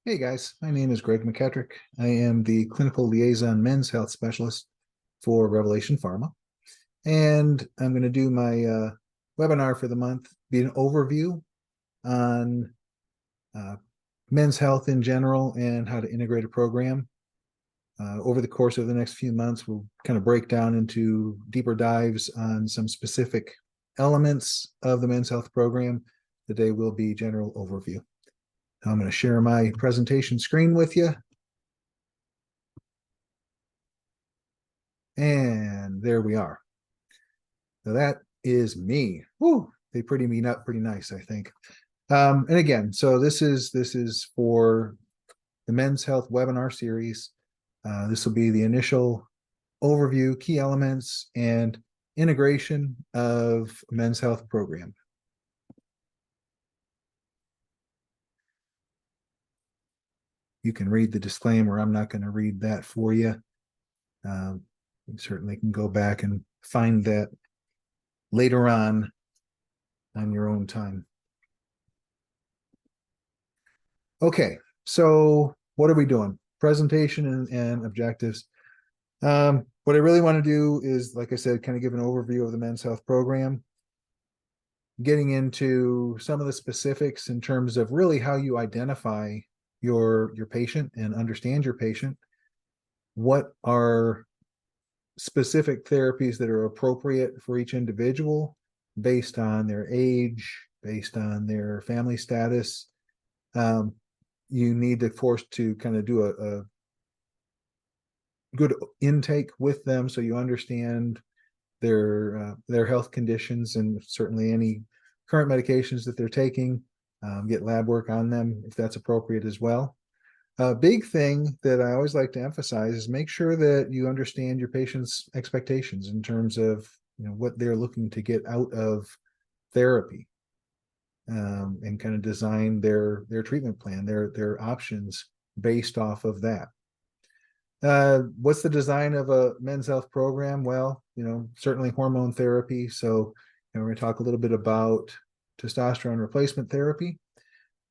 Hey guys, my name is Greg McKettrick. I am the clinical liaison men's health specialist for Revelation Pharma. And I'm going to do my webinar for the month, be an overview on uh, men's health in general and how to integrate a program. Over the course of the next few months, we'll kind of break down into deeper dives on some specific elements of the men's health program. Today will be general overview. I'm going to share my presentation screen with you. And there we are. So that is me. Woo, they pretty me up pretty nice, I think. And again, so this is for the Men's Health webinar series. This will be the initial overview, key elements, and integration of a men's health program. You can read the disclaimer. I'm not going to read that for you. You certainly can go back and find that later on your own time. Okay, so what are we doing? Presentation and objectives. What I really want to do is, like I said, kind of give an overview of the men's health program, getting into some of the specifics in terms of really how you identify your patient and understand your patient. What are specific therapies that are appropriate for each individual based on their age, based on their family status. You need to force to kind of do a good intake with them so you understand their health conditions and certainly any current medications that they're taking. Get lab work on them if that's appropriate as well. A big thing that I always like to emphasize is make sure that you understand your patient's expectations in terms of what they're looking to get out of therapy, and kind of design their treatment plan, their options based off of that. What's the design of a men's health program? Well, certainly hormone therapy. So we're going to talk a little bit about testosterone replacement therapy,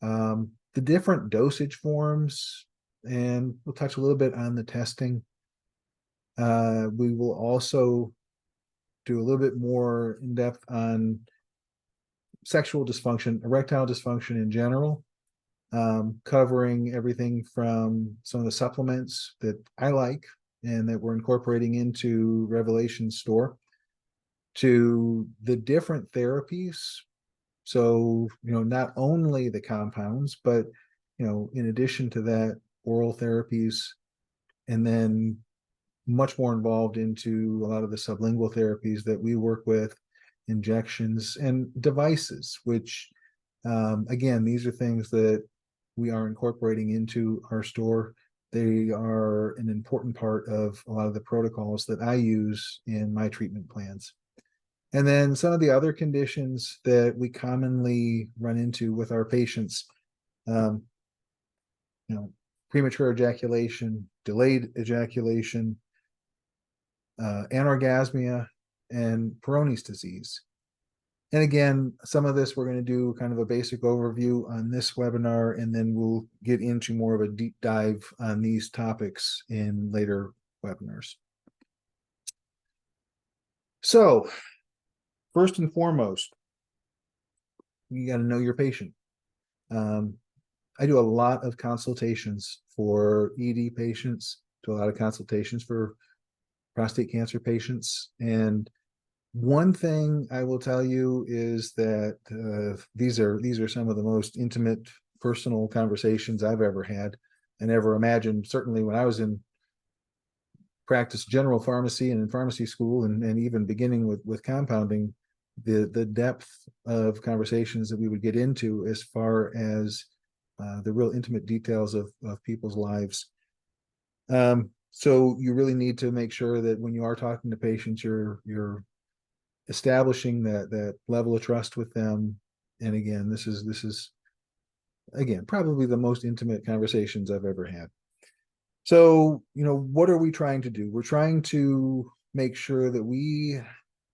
the different dosage forms, and we'll touch a little bit on the testing. We will also do a little bit more in depth on sexual dysfunction, erectile dysfunction in general, covering everything from some of the supplements that I like and that we're incorporating into Revelation store to the different therapies. So, not only the compounds, but, in addition to that, oral therapies, and then much more involved into a lot of the sublingual therapies that we work with, injections and devices, which, again, these are things that we are incorporating into our store. They are an important part of a lot of the protocols that I use in my treatment plans. And then some of the other conditions that we commonly run into with our patients, um, premature ejaculation, delayed ejaculation, anorgasmia, and Peyronie's disease. And again, some of this we're going to do kind of a basic overview on this webinar, and then we'll get into more of a deep dive on these topics in later webinars. So, first and foremost, you got to know your patient. I do a lot of consultations for ED patients, do a lot of consultations for prostate cancer patients. And one thing I will tell you is that these are some of the most intimate, personal conversations I've ever had and ever imagined. Certainly when I was in practice general pharmacy and in pharmacy school, and even beginning with compounding, the depth of conversations that we would get into as far as the real intimate details of people's lives. So you really need to make sure that when you are talking to patients, you're establishing that level of trust with them. And again, this is again probably the most intimate conversations I've ever had. So, what are we trying to do? We're trying to make sure that we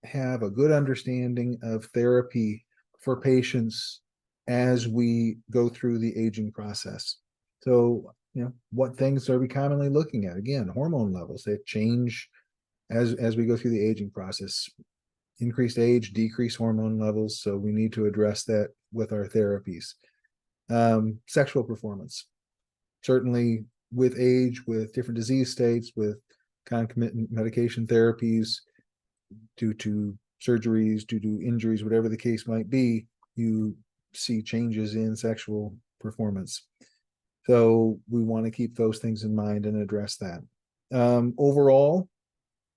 have a good understanding of therapy for patients as we go through the aging process. So, what things are we commonly looking at? Again, hormone levels, they change as we go through the aging process. Increased age, decreased hormone levels. So we need to address that with our therapies. Sexual performance. Certainly with age, with different disease states, with concomitant medication therapies, due to surgeries, due to injuries, whatever the case might be, you see changes in sexual performance. So we want to keep those things in mind and address that. Overall,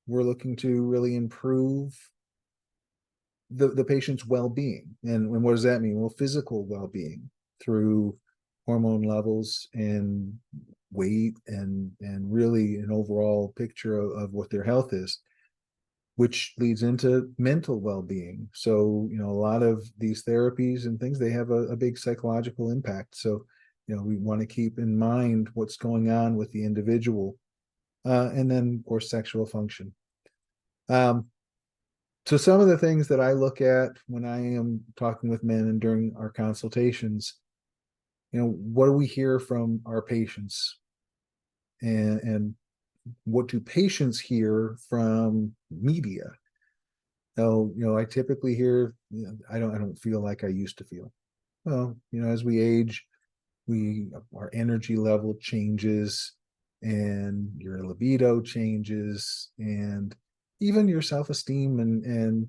we're looking to really improve the patient's well-being. And what does that mean? Well, physical well-being through hormone levels and weight and really an overall picture of what their health is, which leads into mental well-being. So, a lot of these therapies and things, they have a big psychological impact. So, we want to keep in mind what's going on with the individual. And then, of course, sexual function. So some of the things that I look at when I am talking with men and during our consultations, what do we hear from our patients? And what do patients hear from media? So, I typically hear, I don't feel like I used to feel. Well, as we age, our energy level changes and your libido changes and even your self-esteem and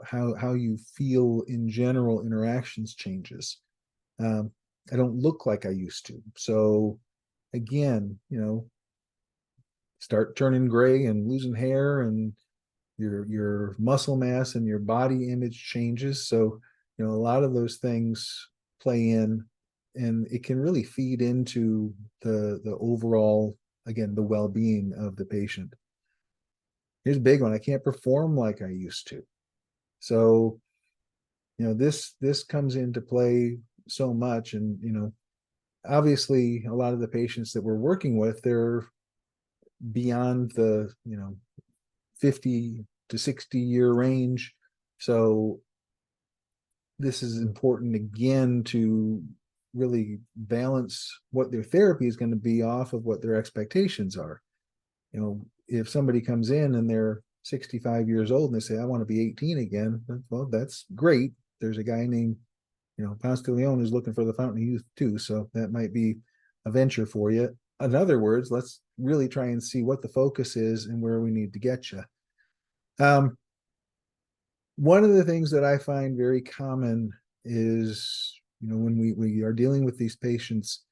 how you feel in general interactions changes. I don't look like I used to. So again, start turning gray and losing hair, and your muscle mass and your body image changes. So, a lot of those things play in, and it can really feed into the overall, again, the well-being of the patient. Here's a big one. I can't perform like I used to. So, this comes into play so much. And, obviously a lot of the patients that we're working with, they're beyond the, 50 to 60-year range. So this is important again to really balance what their therapy is going to be off of what their expectations are. If somebody comes in and they're 65 years old and they say, I want to be 18 again, well, that's great. There's a guy named, Ponce de Leon who's looking for the fountain of youth too. So that might be a venture for you. In other words, let's really try and see what the focus is and where we need to get you. One of the things that I find very common is, when we are dealing with these patients,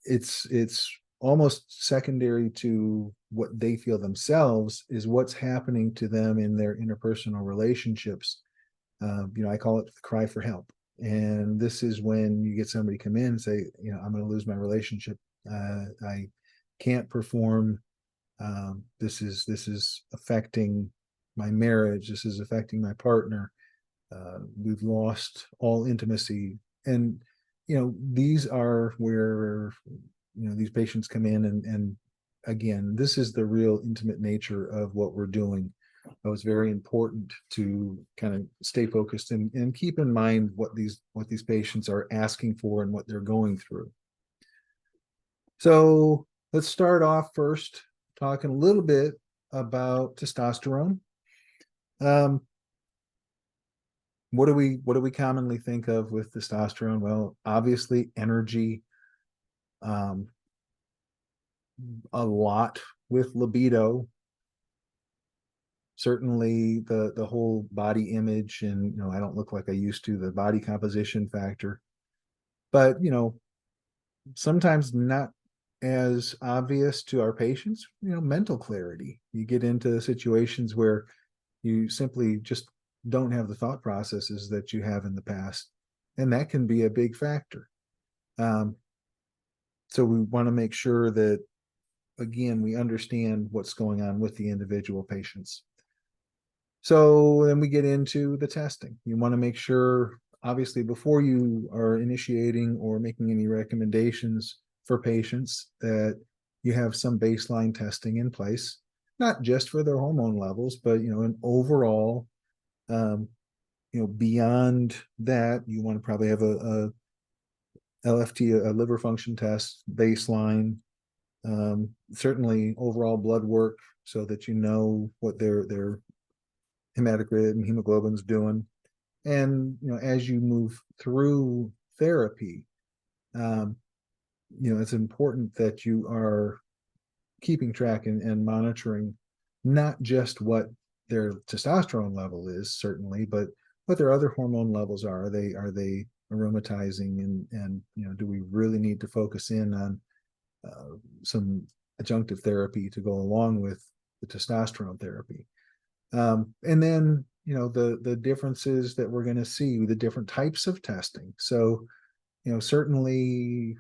it's almost secondary to what they feel themselves is what's happening to them in their interpersonal relationships. I call it the cry for help. And this is when you get somebody come in and say, I'm going to lose my relationship. I can't perform. This is affecting my marriage. This is affecting my partner. We've lost all intimacy. And, these are where, these patients come in and again, this is the real intimate nature of what we're doing. So it's very important to kind of stay focused and keep in mind what these patients are asking for and what they're going through. So let's start off first talking a little bit about testosterone. What do we commonly think of with testosterone? Well, obviously energy, a lot with libido, certainly the whole body image, and I don't look like I used to, the body composition factor, but sometimes not as obvious to our patients. Mental clarity. You get into situations where you simply just don't have the thought processes that you have in the past, and that can be a big factor. So we want to make sure that, again, we understand what's going on with the individual patients. So then we get into the testing. You want to make sure, obviously, before you are initiating or making any recommendations for patients, that you have some baseline testing in place, not just for their hormone levels, but an overall, beyond that, you want to probably have LFT, a liver function test, baseline, certainly overall blood work so that you know what their hematocrit and hemoglobin's doing. And as you move through therapy, um, it's important that you are keeping track and monitoring not just what their testosterone level is, certainly, but what their other hormone levels are. Are they aromatizing, and do we really need to focus in on some adjunctive therapy to go along with the testosterone therapy? And then the differences that we're going to see, the different types of testing. So certainly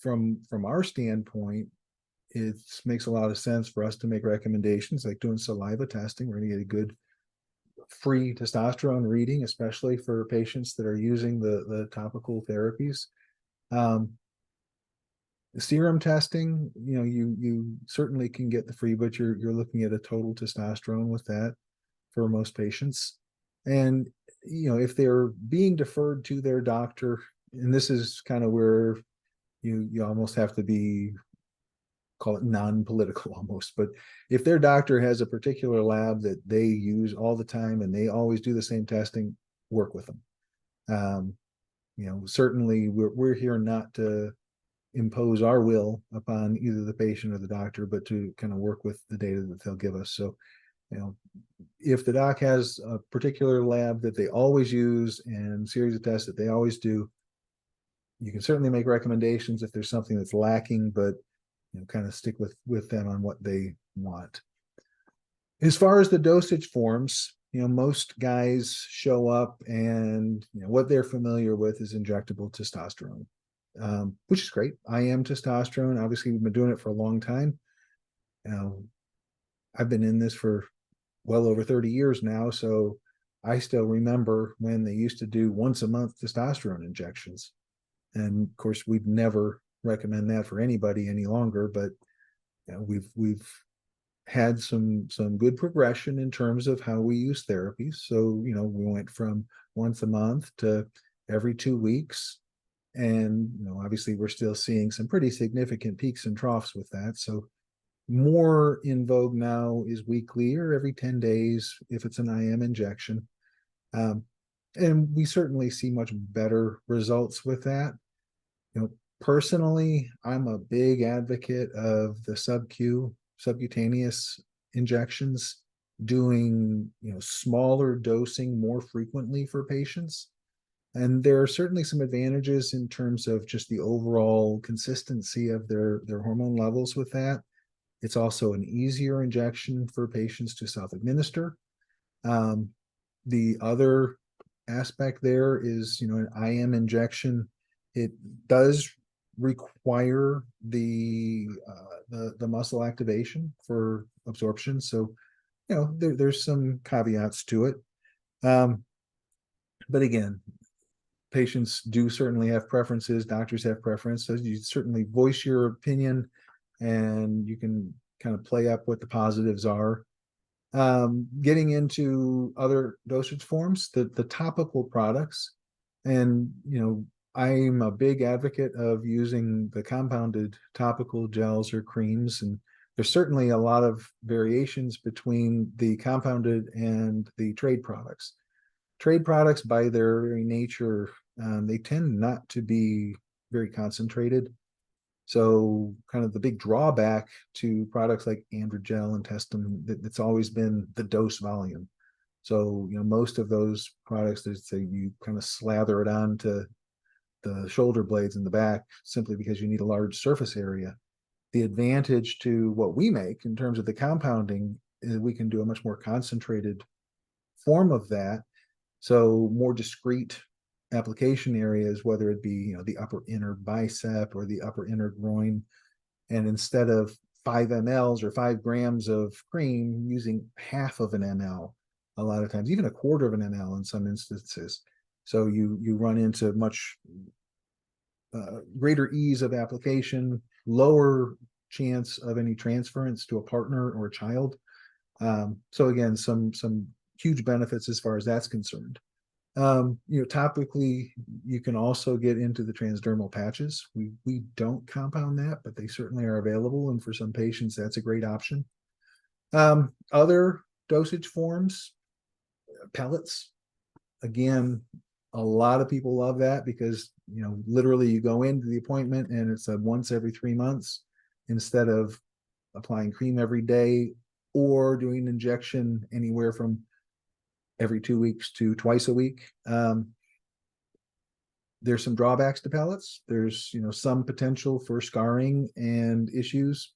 from our standpoint, it makes a lot of sense for us to make recommendations like doing saliva testing. We're going to get a good free testosterone reading, especially for patients that are using the topical therapies. Serum testing, you certainly can get the free, but you're looking at a total testosterone with that for most patients. And if they're being deferred to their doctor, and this is kind of where you almost have to be, call it non-political almost, but if their doctor has a particular lab that they use all the time and they always do the same testing, work with them. Certainly we're here not to impose our will upon either the patient or the doctor, but to kind of work with the data that they'll give us. So if the doc has a particular lab that they always use and series of tests that they always do, you can certainly make recommendations if there's something that's lacking, but kind of stick with them on what they want. As far as the dosage forms, most guys show up and what they're familiar with is injectable testosterone, which is great. IM testosterone, obviously we've been doing it for a long time. I've been in this for well over 30 years now, so I still remember when they used to do once a month testosterone injections. And of course, we'd never recommend that for anybody any longer, but we've had some good progression in terms of how we use therapies. So we went from once a month to every 2 weeks, and obviously we're still seeing some pretty significant peaks and troughs with that. So more in vogue now is weekly or every 10 days if it's an IM injection. And we certainly see much better results with that. Personally, I'm a big advocate of the subcutaneous injections, doing smaller dosing more frequently for patients. And there are certainly some advantages in terms of just the overall consistency of their hormone levels with that. It's also an easier injection for patients to self-administer. The other aspect there is, an IM injection. It does require the muscle activation for absorption. So, there's some caveats to it. But again, patients do certainly have preferences. Doctors have preferences. You certainly voice your opinion, and you can kind of play up what the positives are. Getting into other dosage forms, the topical products, and I'm a big advocate of using the compounded topical gels or creams, and there's certainly a lot of variations between the compounded and the trade products. Trade products, by their very nature, they tend not to be very concentrated. So kind of the big drawback to products like Androgel and Testum, it's always been the dose volume. So, most of those products, they say you kind of slather it onto the shoulder blades in the back simply because you need a large surface area. The advantage to what we make in terms of the compounding is we can do a much more concentrated form of that. So more discrete application areas, whether it be the upper inner bicep or the upper inner groin, and instead of 5 mLs or 5 grams of cream, using half of an ml, a lot of times even a quarter of an ml in some instances. So you run into much greater ease of application, lower chance of any transference to a partner or a child. So again, some huge benefits as far as that's concerned. Topically, you can also get into the transdermal patches. We don't compound that, but they certainly are available, and for some patients, that's a great option. Other dosage forms, pellets. Again, a lot of people love that because literally you go into the appointment and it's a once every 3 months instead of applying cream every day or doing injection anywhere from every 2 weeks to twice a week. There's some drawbacks to pellets. There's some potential for scarring and issues.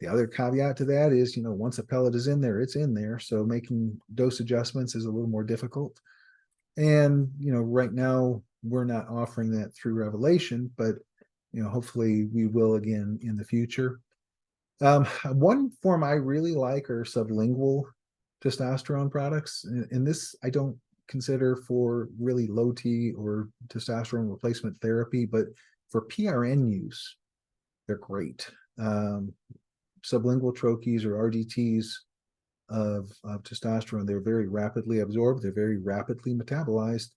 The other caveat to that is once a pellet is in there, it's in there. So making dose adjustments is a little more difficult. And right now we're not offering that through Revelation, but hopefully we will again in the future. One form I really like are sublingual testosterone products, and this I don't consider for really low T or testosterone replacement therapy, but for PRN use, they're great. Sublingual troches or RDTs of testosterone, they're very rapidly absorbed, they're very rapidly metabolized.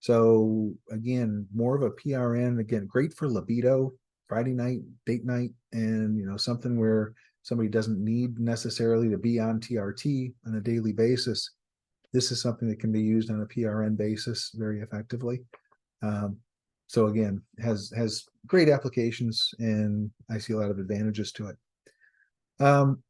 So again, more of a PRN, again, great for libido, Friday night, date night, and something where somebody doesn't need necessarily to be on TRT on a daily basis. This is something that can be used on a PRN basis very effectively. So again, has great applications, and I see a lot of advantages to it.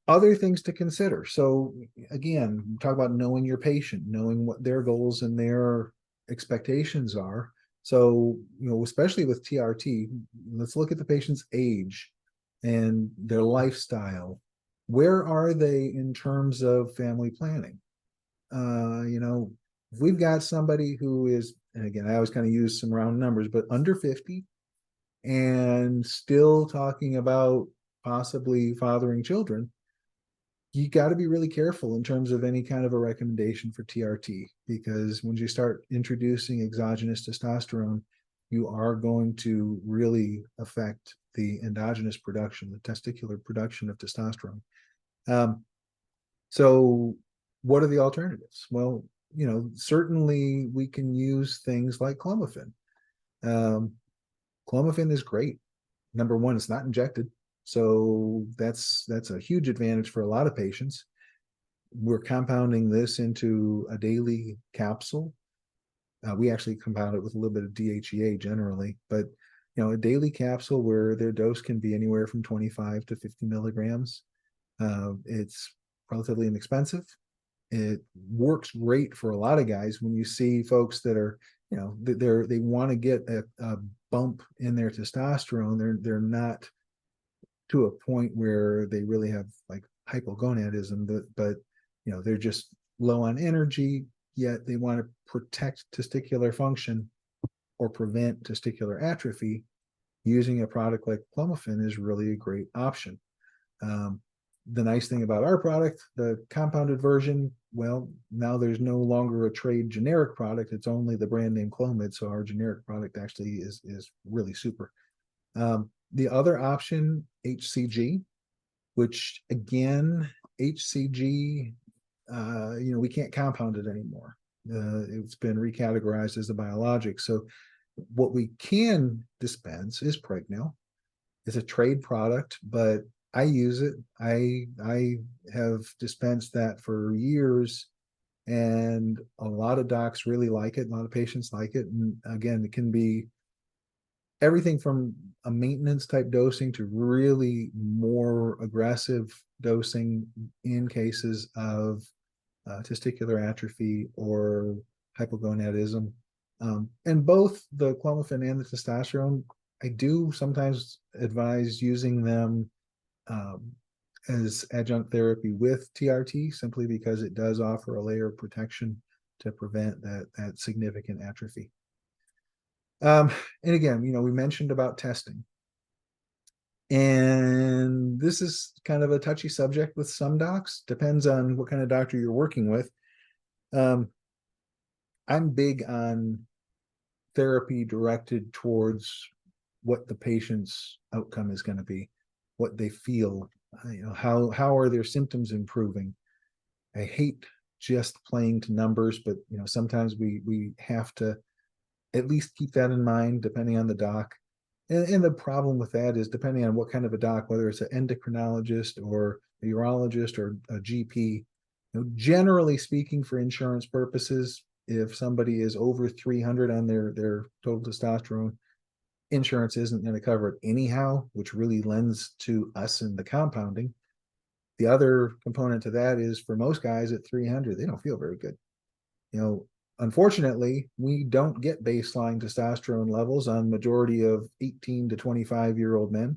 Other things to consider. So again, talk about knowing your patient, knowing what their goals and their expectations are. So, especially with TRT, let's look at the patient's age and their lifestyle. Where are they in terms of family planning? If we've got somebody who is, and again, I always kind of use some round numbers, but under 50 and still talking about possibly fathering children, you got to be really careful in terms of any kind of a recommendation for TRT, because when you start introducing exogenous testosterone, you are going to really affect the endogenous production, the testicular production of testosterone. So what are the alternatives? Well, certainly we can use things like clomiphene. Clomiphene is great. Number one, it's not injected. So that's a huge advantage for a lot of patients. We're compounding this into a daily capsule. We actually compound it with a little bit of DHEA generally, but a daily capsule where their dose can be anywhere from 25 to 50 milligrams. It's relatively inexpensive. It works great for a lot of guys when you see folks that are, they want to get a bump in their testosterone. They're not to a point where they really have like hypogonadism, but they're just low on energy, yet they want to protect testicular function or prevent testicular atrophy. Using a product like clomiphene is really a great option. The nice thing about our product, the compounded version, well, now there's no longer a trade generic product. It's only the brand name Clomid. So our generic product actually is really super. The other option, HCG, which again, HCG, we can't compound it anymore. It's been recategorized as a biologic. So what we can dispense is Pregnil. It's a trade product, but I use it. I have dispensed that for years, and a lot of docs really like it. A lot of patients like it. And again, it can be everything from a maintenance type dosing to really more aggressive dosing in cases of testicular atrophy or hypogonadism. And both the clomiphene and the testosterone, I do sometimes advise using them as adjunct therapy with TRT, simply because it does offer a layer of protection to prevent that significant atrophy. And again, we mentioned about testing. And this is kind of a touchy subject with some docs. Depends on what kind of doctor you're working with. I'm big on therapy directed towards what the patient's outcome is going to be, what they feel, how are their symptoms improving. I hate just playing to numbers, but sometimes we have to at least keep that in mind depending on the doc. And the problem with that is depending on what kind of a doc, whether it's an endocrinologist or a urologist or a GP, generally speaking, for insurance purposes, if somebody is over 300 on their total testosterone, insurance isn't going to cover it anyhow, which really lends to us in the compounding. The other component to that is for most guys at 300, they don't feel very good. Unfortunately, we don't get baseline testosterone levels on majority of 18 to 25-year-old men.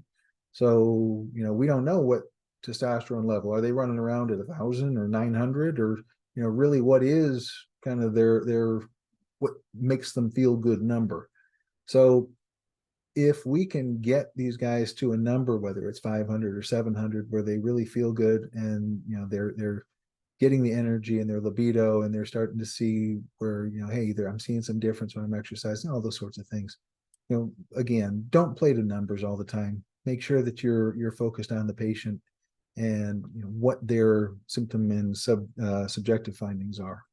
So, we don't know what testosterone level. Are they running around at 1,000 or 900, or, really what is kind of their what makes them feel good number. So if we can get these guys to a number, whether it's 500 or 700, where they really feel good and, they're getting the energy and their libido, and they're starting to see where, hey, I'm seeing some difference when I'm exercising, all those sorts of things. Again, don't play to numbers all the time. Make sure that you're focused on the patient and what their symptom and subjective findings are.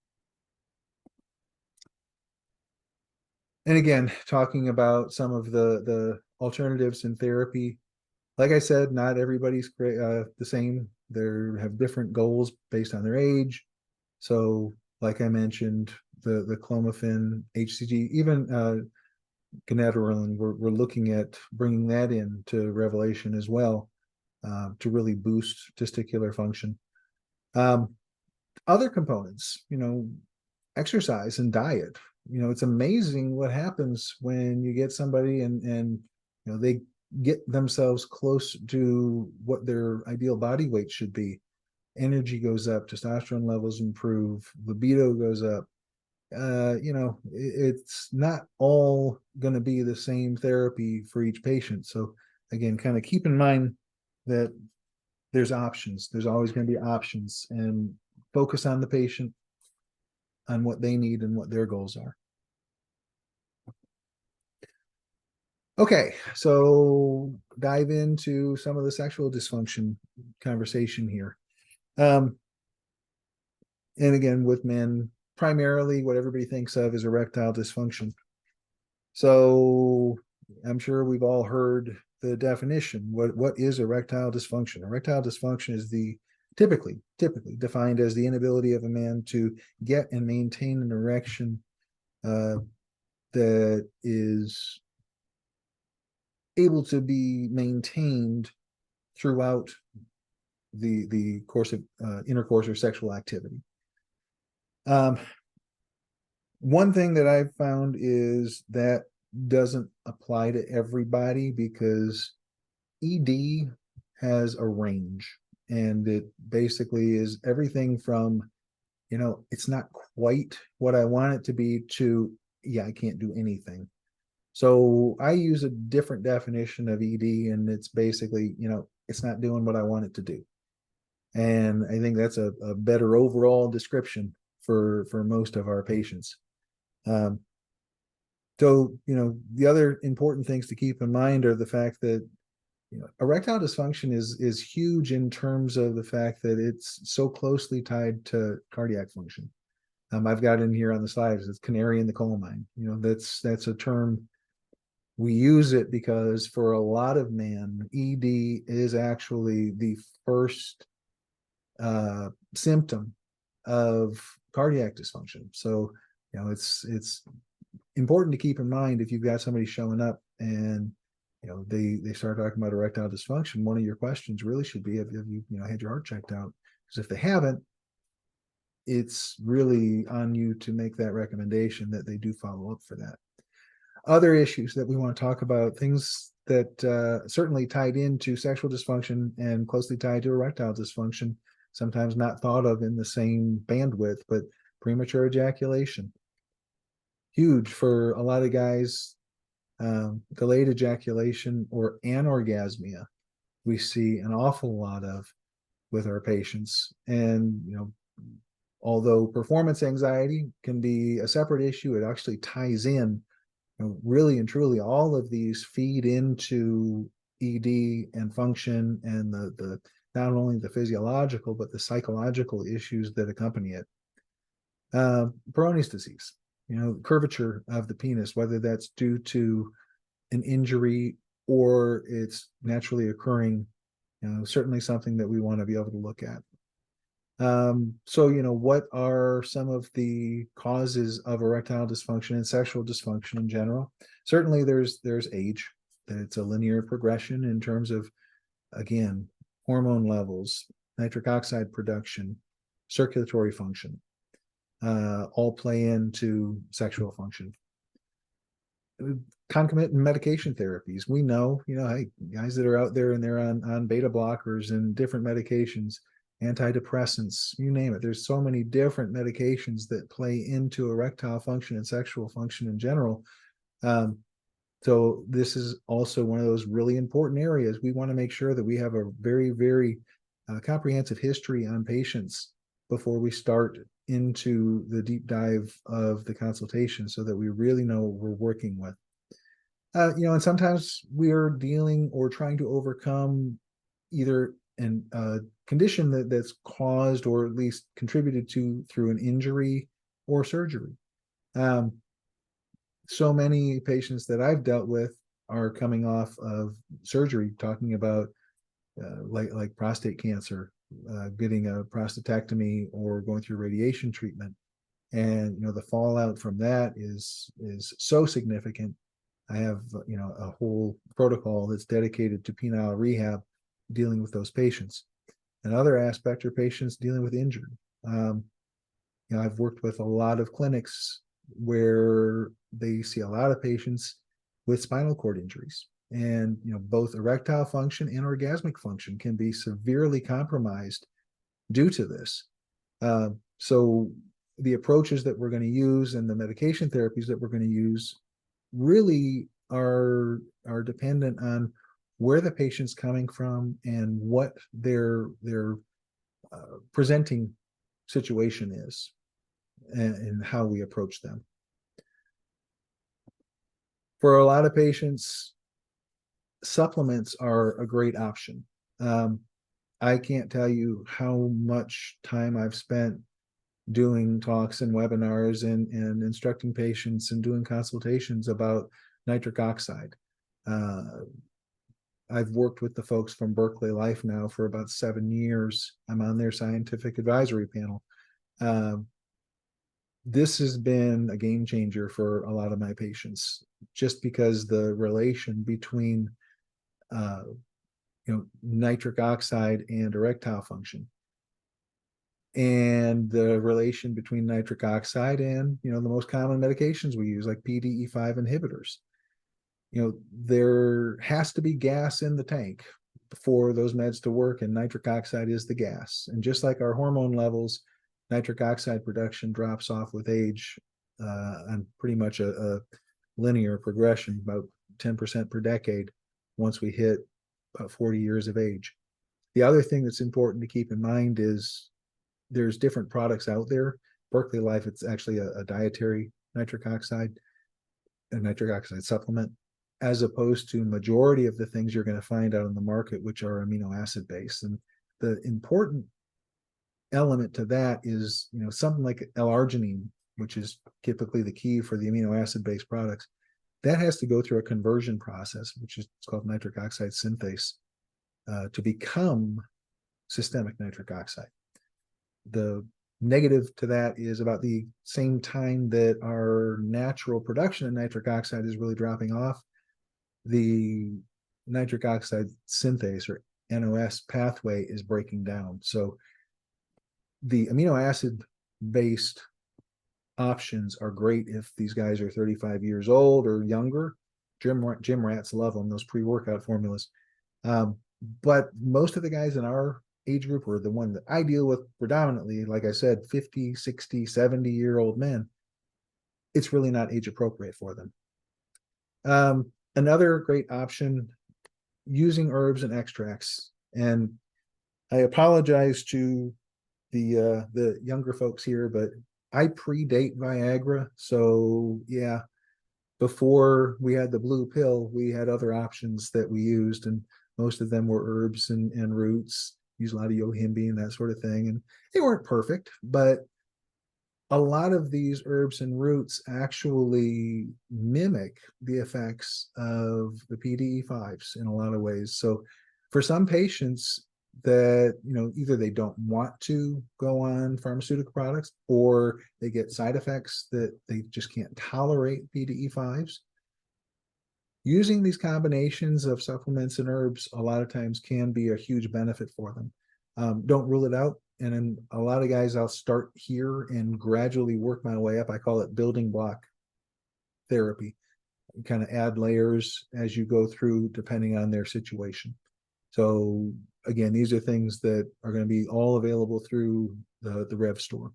And again, talking about some of the alternatives in therapy, like I said, not everybody's the same. They have different goals based on their age. So, like I mentioned, the clomiphene, HCG, even gonadarone, we're looking at bringing that into Revelation as well, to really boost testicular function. Other components, exercise and diet. It's amazing what happens when you get somebody and they get themselves close to what their ideal body weight should be. Energy goes up, testosterone levels improve, libido goes up. It's not all going to be the same therapy for each patient. So again, kind of keep in mind that there's options. There's always going to be options, and focus on the patient, on what they need and what their goals are. Okay, so dive into some of the sexual dysfunction conversation here. And again, with men, primarily what everybody thinks of is erectile dysfunction. So I'm sure we've all heard the definition. What is erectile dysfunction? Erectile dysfunction is typically defined as the inability of a man to get and maintain an erection that is able to be maintained throughout the course of intercourse or sexual activity. One thing that I've found is that doesn't apply to everybody, because ED has a range, and it basically is everything from, it's not quite what I want it to be, to, yeah, I can't do anything. So I use a different definition of ED, and it's basically, it's not doing what I want it to do. And I think that's a better overall description for most of our patients. So, the other important things to keep in mind are the fact that, erectile dysfunction is huge in terms of the fact that it's so closely tied to cardiac function. I've got in here on the slides, it's canary in the coal mine. That's a term. We use it because for a lot of men, ED is actually the first symptom of cardiac dysfunction. So, it's important to keep in mind, if you've got somebody showing up and they start talking about erectile dysfunction, one of your questions really should be, have you had your heart checked out? Because if they haven't, it's really on you to make that recommendation that they do follow up for that. Other issues that we want to talk about, things that certainly tied into sexual dysfunction and closely tied to erectile dysfunction, sometimes not thought of in the same bandwidth, but premature ejaculation. Huge for a lot of guys. Delayed ejaculation or anorgasmia, we see an awful lot of with our patients. And, although performance anxiety can be a separate issue, it actually ties in. Really and truly, all of these feed into ED and function, and the not only the physiological but the psychological issues that accompany it. Peyronie's disease, curvature of the penis, whether that's due to an injury or it's naturally occurring, certainly something that we want to be able to look at. So, what are some of the causes of erectile dysfunction and sexual dysfunction in general? Certainly there's age, that it's a linear progression in terms of, again, hormone levels, nitric oxide production, circulatory function, all play into sexual function. Concomitant medication therapies. We know, hey, guys that are out there and they're on beta blockers and different medications, antidepressants, you name it. There's so many different medications that play into erectile function and sexual function in general. So this is also one of those really important areas. We want to make sure that we have a very, very comprehensive history on patients before we start into the deep dive of the consultation, so that we really know what we're working with. And sometimes we are dealing or trying to overcome either a condition that's caused or at least contributed to through an injury or surgery. So many patients that I've dealt with are coming off of surgery, talking about like prostate cancer, getting a prostatectomy or going through radiation treatment. And, the fallout from that is so significant. I have, a whole protocol that's dedicated to penile rehab, dealing with those patients. Another aspect are patients dealing with injury. I've worked with a lot of clinics where they see a lot of patients with spinal cord injuries, and both erectile function and orgasmic function can be severely compromised due to this. So the approaches that we're going to use and the medication therapies that we're going to use really are dependent on where the patient's coming from and what their presenting situation is, and how we approach them. For a lot of patients, supplements are a great option. I can't tell you how much time I've spent doing talks and webinars and instructing patients and doing consultations about nitric oxide. I've worked with the folks from Berkeley Life now for about 7 years. I'm on their scientific advisory panel. This has been a game changer for a lot of my patients, just because the relation between nitric oxide and erectile function, and the relation between nitric oxide and the most common medications we use, like PDE5 inhibitors. There has to be gas in the tank for those meds to work, and nitric oxide is the gas. And just like our hormone levels, nitric oxide production drops off with age on pretty much a linear progression, about 10% per decade once we hit about 40 years of age. The other thing that's important to keep in mind is there's different products out there. Berkeley Life, it's actually a dietary nitric oxide, a nitric oxide supplement, as opposed to majority of the things you're going to find out in the market, which are amino acid based. And the important element to that is, something like L-arginine, which is typically the key for the amino acid based products, that has to go through a conversion process, which is called nitric oxide synthase, to become systemic nitric oxide. The negative to that is about the same time that our natural production of nitric oxide is really dropping off, the nitric oxide synthase, or NOS pathway, is breaking down. So the amino acid based options are great if these guys are 35 years old or younger. Gym rats love them, those pre-workout formulas. But most of the guys in our age group, or the one that I deal with predominantly, like I said, 50, 60, 70-year-old men, it's really not age appropriate for them. Another great option, using herbs and extracts. And I apologize to the younger folks here, but I predate Viagra. So yeah, before we had the blue pill, we had other options that we used, and most of them were herbs and roots. Use a lot of yohimbine and that sort of thing. And they weren't perfect, but a lot of these herbs and roots actually mimic the effects of the PDE5s in a lot of ways. So for some patients that, either they don't want to go on pharmaceutical products or they get side effects that they just can't tolerate PDE5s, using these combinations of supplements and herbs a lot of times can be a huge benefit for them. Don't rule it out. And then a lot of guys, I'll start here and gradually work my way up. I call it building block therapy. You kind of add layers as you go through, depending on their situation. So again, these are things that are going to be all available through the Rev store.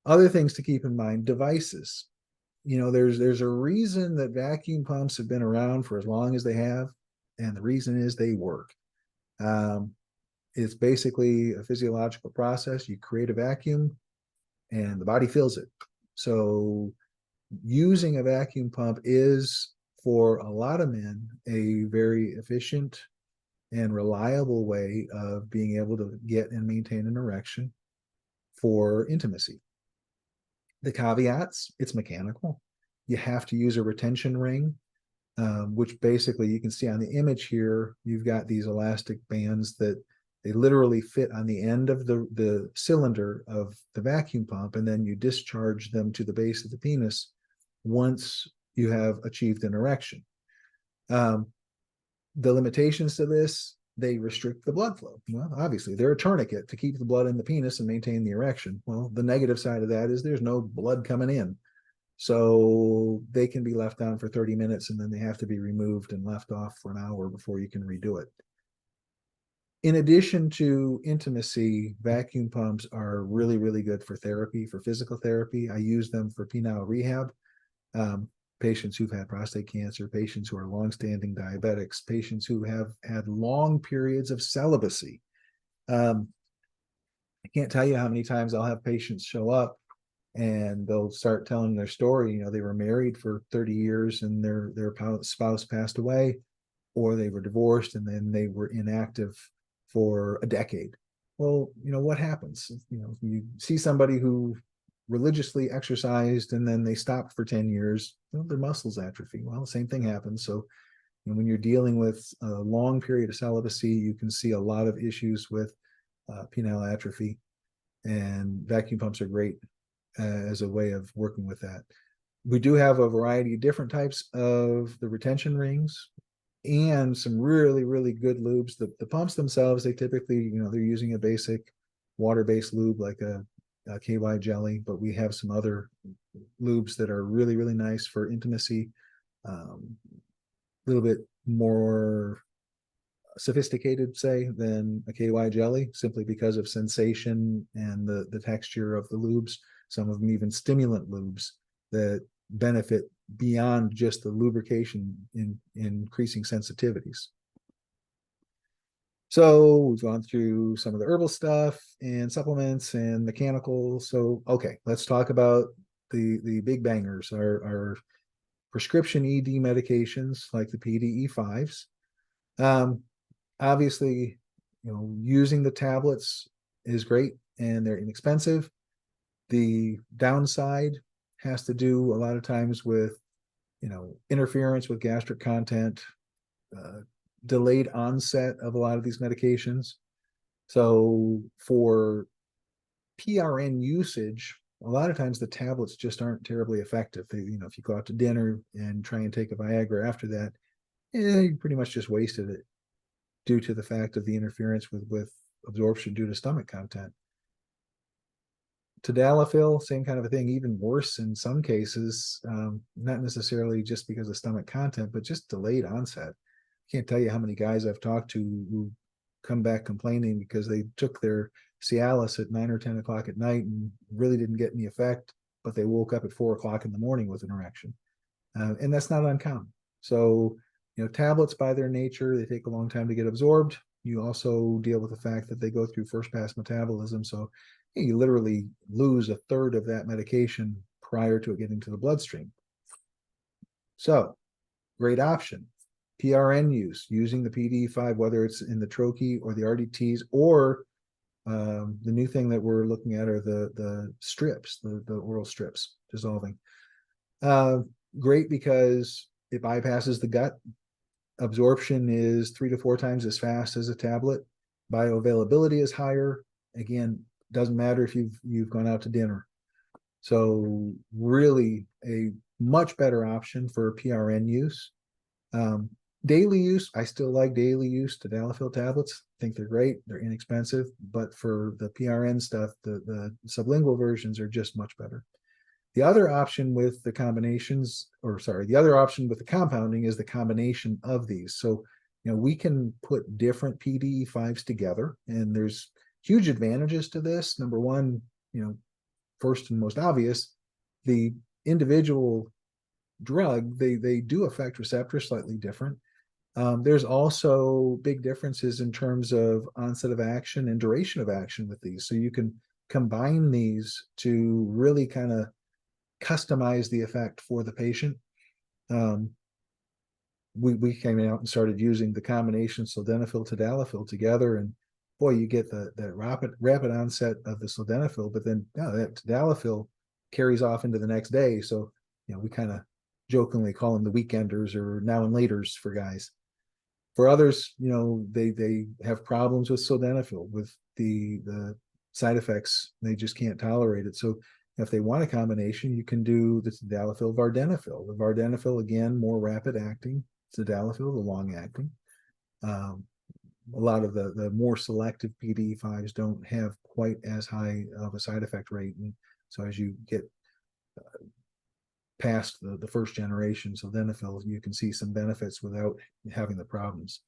Other things to keep in mind: devices. There's a reason that vacuum pumps have been around for as long as they have, and the reason is they work. It's basically a physiological process. You create a vacuum and the body fills it. So using a vacuum pump is, for a lot of men, a very efficient and reliable way of being able to get and maintain an erection for intimacy. The caveats: it's mechanical. You have to use a retention ring, which basically you can see on the image here. You've got these elastic bands that they literally fit on the end of the cylinder of the vacuum pump, and then you discharge them to the base of the penis once you have achieved an erection. The limitations to this: they restrict the blood flow. Well, obviously, they're a tourniquet to keep the blood in the penis and maintain the erection. Well, the negative side of that is there's no blood coming in. So they can be left on for 30 minutes and then they have to be removed and left off for an hour before you can redo it. In addition to intimacy, vacuum pumps are really, really good for therapy, for physical therapy. I use them for penile rehab. Patients who've had prostate cancer, patients who are longstanding diabetics, patients who have had long periods of celibacy. I can't tell you how many times I'll have patients show up and they'll start telling their story. They were married for 30 years and their spouse passed away, or they were divorced and then they were inactive for a decade. Well, what happens? You see somebody who religiously exercised and then they stopped for 10 years, their muscles atrophy. Well, the same thing happens. So when you're dealing with a long period of celibacy, you can see a lot of issues with penile atrophy, and vacuum pumps are great as a way of working with that. We do have a variety of different types of the retention rings and some really, really good lubes. The pumps themselves, they typically, they're using a basic water-based lube like a KY jelly, but we have some other lubes that are really, really nice for intimacy. A little bit more sophisticated, say, than a KY jelly, simply because of sensation and the texture of the lubes. Some of them even stimulant lubes that benefit beyond just the lubrication in increasing sensitivities. So we've gone through some of the herbal stuff and supplements and mechanical. So, okay, let's talk about the big bangers, our prescription ED medications like the PDE5s. Obviously, using the tablets is great and they're inexpensive. The downside has to do a lot of times with, interference with gastric content, delayed onset of a lot of these medications. So for PRN usage, a lot of times the tablets just aren't terribly effective. If you go out to dinner and try and take a Viagra after that, you pretty much just wasted it due to the fact of the interference with absorption due to stomach content. Tadalafil, same kind of a thing, even worse in some cases, not necessarily just because of stomach content, but just delayed onset. Can't tell you how many guys I've talked to who come back complaining because they took their Cialis at 9 or 10 o'clock at night and really didn't get any effect, but they woke up at 4 o'clock in the morning with an erection. And that's not uncommon. So, tablets by their nature, they take a long time to get absorbed. You also deal with the fact that they go through first pass metabolism. So you literally lose a third of that medication prior to it getting to the bloodstream. So, great option. PRN use, using the PDE5, whether it's in the troche or the RDTs, or The new thing that we're looking at are the strips, the oral strips dissolving. Great because it bypasses the gut. Absorption is 3 to 4 times as fast as a tablet. Bioavailability is higher. Again, doesn't matter if you've gone out to dinner. So really a much better option for PRN use. Daily use, I still like daily use tadalafil tablets. I think they're great. They're inexpensive, but for the PRN stuff, the sublingual versions are just much better. The other option with the combinations, or sorry, the other option with the compounding is the combination of these. So, we can put different PDE5s together, and there's huge advantages to this. Number one, first and most obvious, the individual drug, they do affect receptors slightly different. There's also big differences in terms of onset of action and duration of action with these. So you can combine these to really kind of customize the effect for the patient. We came out and started using the combination sildenafil tadalafil together, and boy, you get that rapid onset of the sildenafil, but then that tadalafil carries off into the next day. So we kind of jokingly call them the weekenders or now and laters for guys. For others, they have problems with sildenafil, with the side effects. They just can't tolerate it. So if they want a combination, you can do the tadalafil vardenafil. The vardenafil, again, more rapid acting. Tadalafil, the long acting. A lot of the more selective PDE5s don't have quite as high of a side effect rate. And so as you get past the first generation sildenafil, you can see some benefits without having the problems.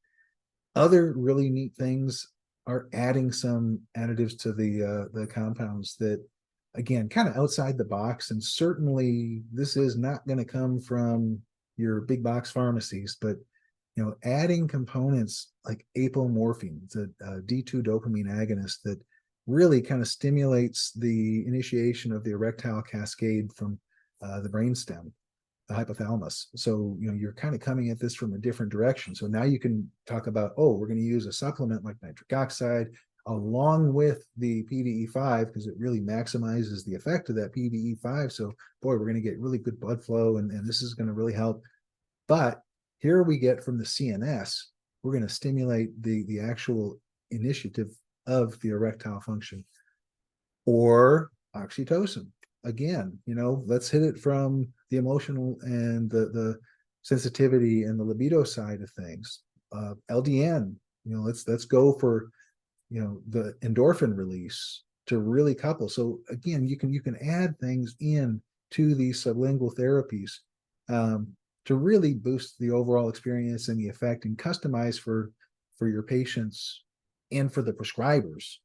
Other really neat things are adding some additives to the compounds that, again, kind of outside the box, and certainly this is not going to come from your big box pharmacies, but adding components like apomorphine, it's a D2 dopamine agonist that really kind of stimulates the initiation of the erectile cascade from the brainstem, the hypothalamus. So you're kind of coming at this from a different direction. So now you can talk about, we're going to use a supplement like nitric oxide along with the PDE5 because it really maximizes the effect of that PDE5. So boy, we're going to get really good blood flow, and this is going to really help. But here we get from the CNS, we're going to stimulate the actual initiative of the erectile function. Or oxytocin. Again, let's hit it from the emotional and the sensitivity and the libido side of things. LDN, let's go for the endorphin release to really couple. So again, you can add things in to these sublingual therapies to really boost the overall experience and the effect, and customize for your patients and for the prescribers,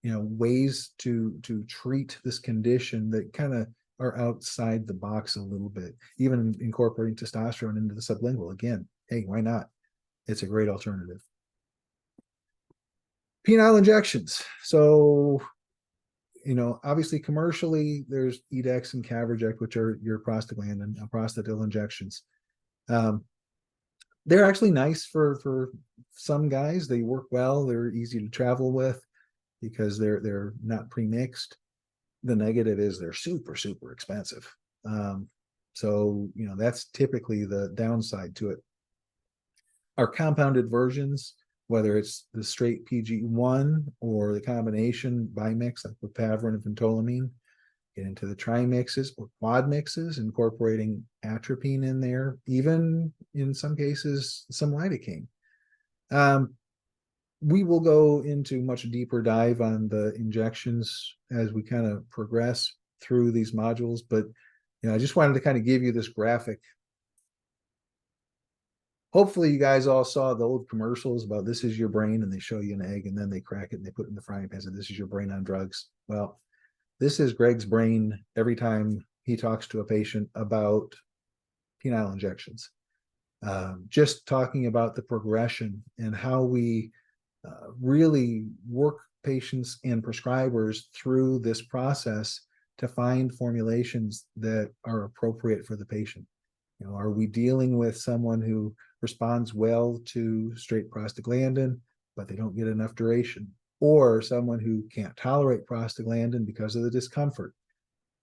ways to treat this condition that kind of are outside the box a little bit, even incorporating testosterone into the sublingual. Again, hey, why not? It's a great alternative. Penile injections. So, obviously commercially, there's Edex and Caverject, which are your prostaglandin and prostadil injections. They're actually nice for some guys. They work well. They're easy to travel with because they're not pre-mixed. The negative is they're super, super expensive. So, that's typically the downside to it. Our compounded versions, whether it's the straight PG1 or the combination bimix, like with Pavrin and phentolamine, get into the trimixes or quad mixes, incorporating atropine in there, even in some cases, some lidocaine. We will go into much deeper dive on the injections as we kind of progress through these modules, but I just wanted to kind of give you this graphic. Hopefully you guys all saw the old commercials about this is your brain, and they show you an egg and then they crack it and they put it in the frying pan and this is your brain on drugs. Well, this is Greg's brain every time he talks to a patient about penile injections. Just talking about the progression and how we really work patients and prescribers through this process to find formulations that are appropriate for the patient. Are we dealing with someone who responds well to straight prostaglandin, but they don't get enough duration? or someone who can't tolerate prostaglandin because of the discomfort.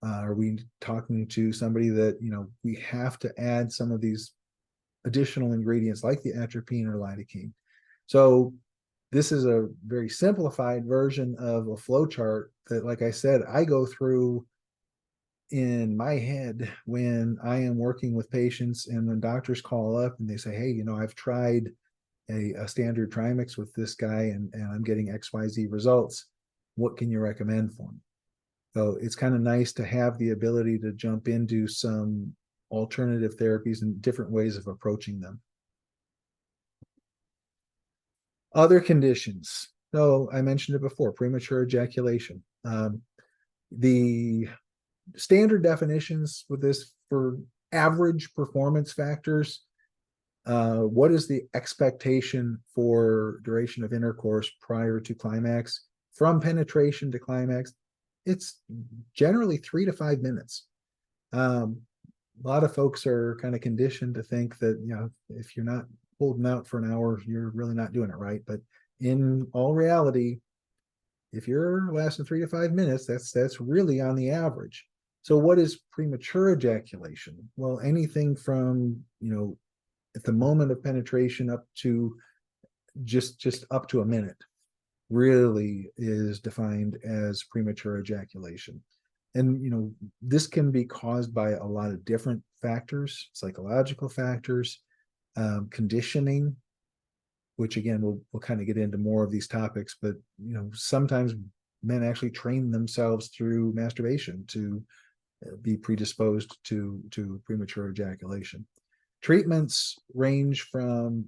Are we talking to somebody that, we have to add some of these additional ingredients like the atropine or lidocaine? So this is a very simplified version of a flow chart that, like I said, I go through in my head when I am working with patients, and when doctors call up and they say, hey, I've tried a standard trimix with this guy and I'm getting XYZ results. What can you recommend for me? So it's kind of nice to have the ability to jump into some alternative therapies and different ways of approaching them. Other conditions. So I mentioned it before, premature ejaculation. The standard definitions with this for average performance factors, what is the expectation for duration of intercourse prior to climax? From penetration to climax, it's generally 3 to 5 minutes. A lot of folks are kind of conditioned to think that, if you're not holding out for an hour, you're really not doing it right. But in all reality, if you're lasting 3 to 5 minutes, that's really on the average. So what is premature ejaculation? Well, anything from, at the moment of penetration up to just up to a minute really is defined as premature ejaculation. And this can be caused by a lot of different factors, psychological factors, conditioning, which again we'll kind of get into more of these topics. But sometimes men actually train themselves through masturbation to be predisposed to premature ejaculation. Treatments range from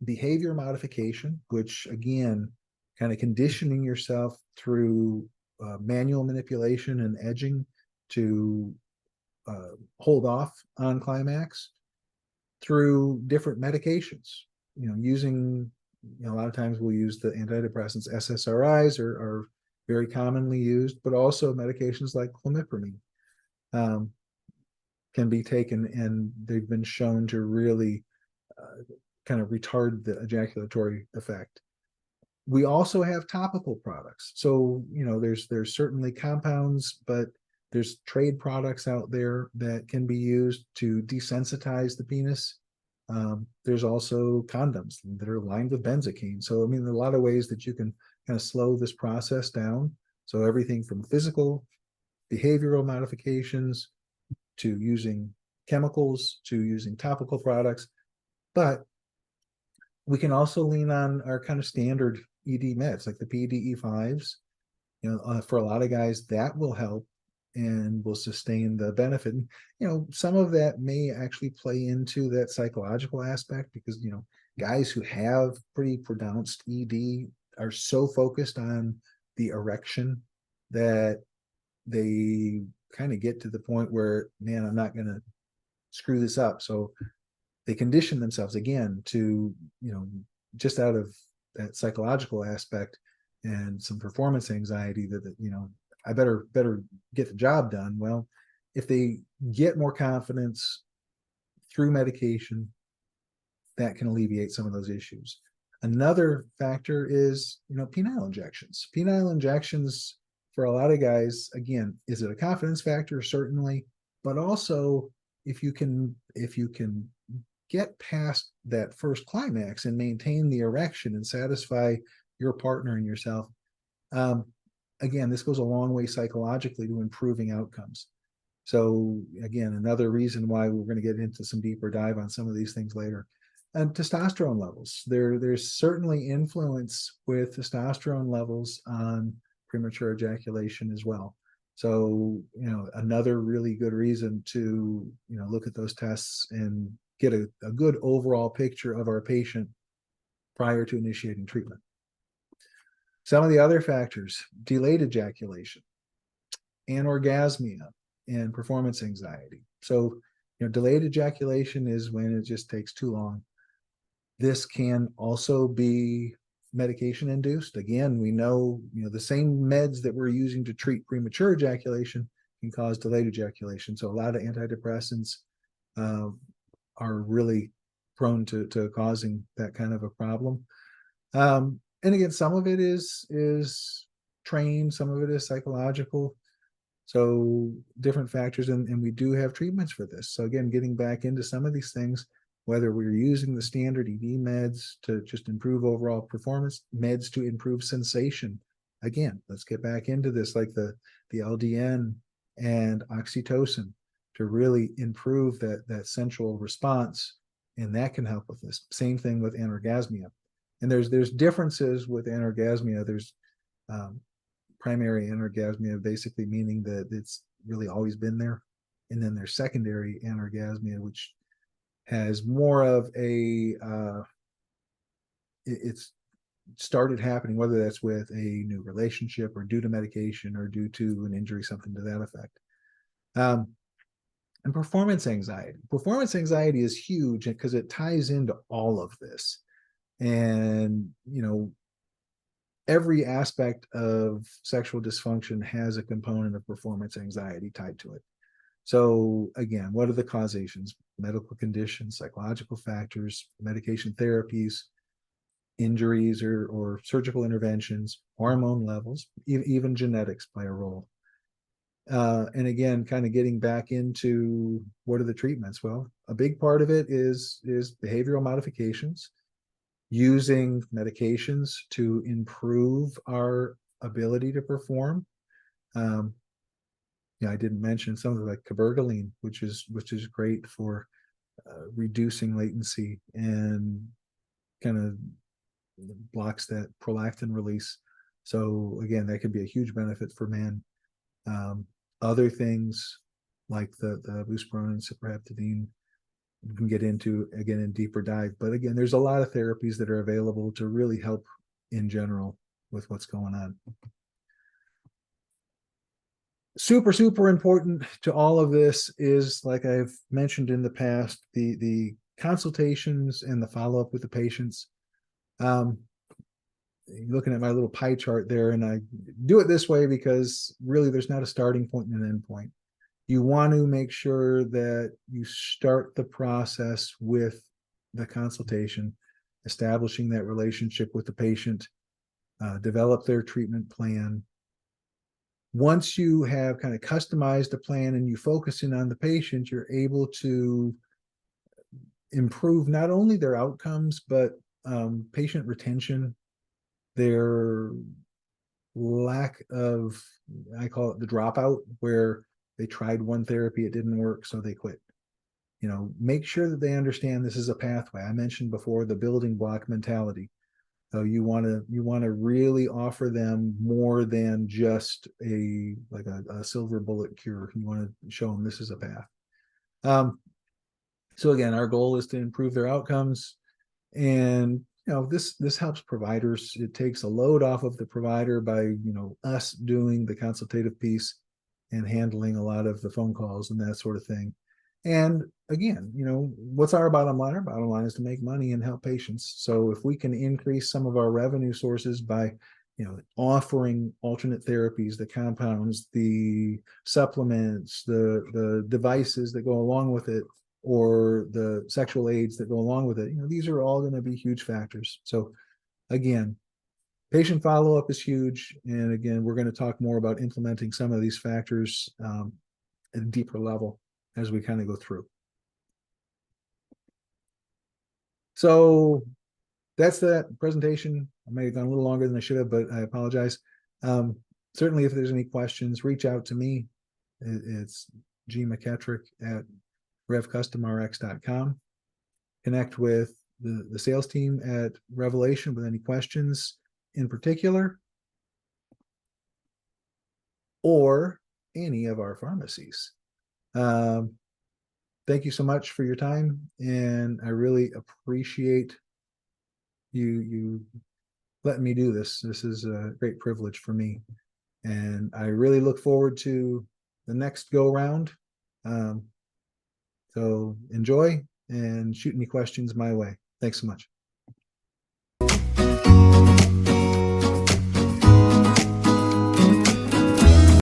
behavior modification, which again, kind of conditioning yourself through manual manipulation and edging to hold off on climax, through different medications. Using, a lot of times we'll use the antidepressants. SSRIs are very commonly used, but also medications like clomipramine can be taken, and they've been shown to really kind of retard the ejaculatory effect. We also have topical products. So, there's certainly compounds, but there's trade products out there that can be used to desensitize the penis. There's also condoms that are lined with benzocaine. So, there are a lot of ways that you can kind of slow this process down. So everything from physical, behavioral modifications, to using chemicals, to using topical products. But we can also lean on our kind of standard ED meds, like the PDE5s. For a lot of guys, that will help and will sustain the benefit. Some of that may actually play into that psychological aspect, because, guys who have pretty pronounced ED are so focused on the erection that they kind of get to the point where, man, I'm not going to screw this up. So they condition themselves again to, just out of that psychological aspect and some performance anxiety that I better get the job done. Well, if they get more confidence through medication, that can alleviate some of those issues. Another factor is, penile injections. Penile injections for a lot of guys, again, is it a confidence factor? Certainly, but also if you can get past that first climax and maintain the erection and satisfy your partner and yourself, again, this goes a long way psychologically to improving outcomes. So again, another reason why we're going to get into some deeper dive on some of these things later. And testosterone levels. There's certainly influence with testosterone levels on premature ejaculation as well. So, another really good reason to, look at those tests and get a good overall picture of our patient prior to initiating treatment. Some of the other factors: delayed ejaculation, anorgasmia, and performance anxiety. So, delayed ejaculation is when it just takes too long. This can also be medication induced. Again, we know, the same meds that we're using to treat premature ejaculation can cause delayed ejaculation. So a lot of antidepressants are really prone to causing that kind of a problem. And again, some of it is trained, some of it is psychological. So different factors, and we do have treatments for this. So again, getting back into some of these things, whether we're using the standard ED meds to just improve overall performance, meds to improve sensation. Again, let's get back into this, like the LDN and oxytocin, to really improve that central response, and that can help with this. Same thing with anorgasmia. And there's differences with anorgasmia. There's primary anorgasmia, basically meaning that it's really always been there. And then there's secondary anorgasmia, which has more of a, it's started happening, whether that's with a new relationship or due to medication or due to an injury, something to that effect. And performance anxiety. Performance anxiety is huge because it ties into all of this. And, every aspect of sexual dysfunction has a component of performance anxiety tied to it. So again, what are the causations? Medical conditions, psychological factors, medication therapies, injuries or surgical interventions, hormone levels, even genetics play a role. And again, kind of getting back into what are the treatments? Well, a big part of it is behavioral modifications, using medications to improve our ability to perform. I didn't mention something like cabergoline, which is great for reducing latency and kind of blocks that prolactin release. So again, that could be a huge benefit for men. Other things like the buspirone and cyproheptadine, we can get into again in deeper dive. But again, there's a lot of therapies that are available to really help in general with what's going on. Super important to all of this is, like I've mentioned in the past, the consultations and the follow-up with the patients. Looking at my little pie chart there, and I do it this way because really there's not a starting point and an end point. You want to make sure that you start the process with the consultation, establishing that relationship with the patient, develop their treatment plan. Once you have kind of customized a plan and you focus in on the patient, you're able to improve not only their outcomes, but patient retention, their lack of, I call it the dropout, where they tried one therapy, it didn't work, so they quit. Make sure that they understand this is a pathway. I mentioned before the building block mentality. So you want to really offer them more than just a silver bullet cure. You want to show them this is a path. So again, our goal is to improve their outcomes, and this helps providers. It takes a load off of the provider by us doing the consultative piece and handling a lot of the phone calls and that sort of thing. And again, what's our bottom line? Our bottom line is to make money and help patients. So if we can increase some of our revenue sources by offering alternate therapies, the compounds, the supplements, the devices that go along with it, or the sexual aids that go along with it, these are all going to be huge factors. So again, patient follow-up is huge. And again, we're going to talk more about implementing some of these factors at a deeper level as we kind of go through. So that's that presentation. I may have gone a little longer than I should have, but I apologize. Certainly, if there's any questions, reach out to me. It's McKettrick at revcustomrx.com. Connect with the sales team at Revelation with any questions in particular, or any of our pharmacies. Thank you so much for your time, and I really appreciate you letting me do this. This is a great privilege for me, and I really look forward to the next go round. So enjoy and shoot any questions my way. Thanks so much.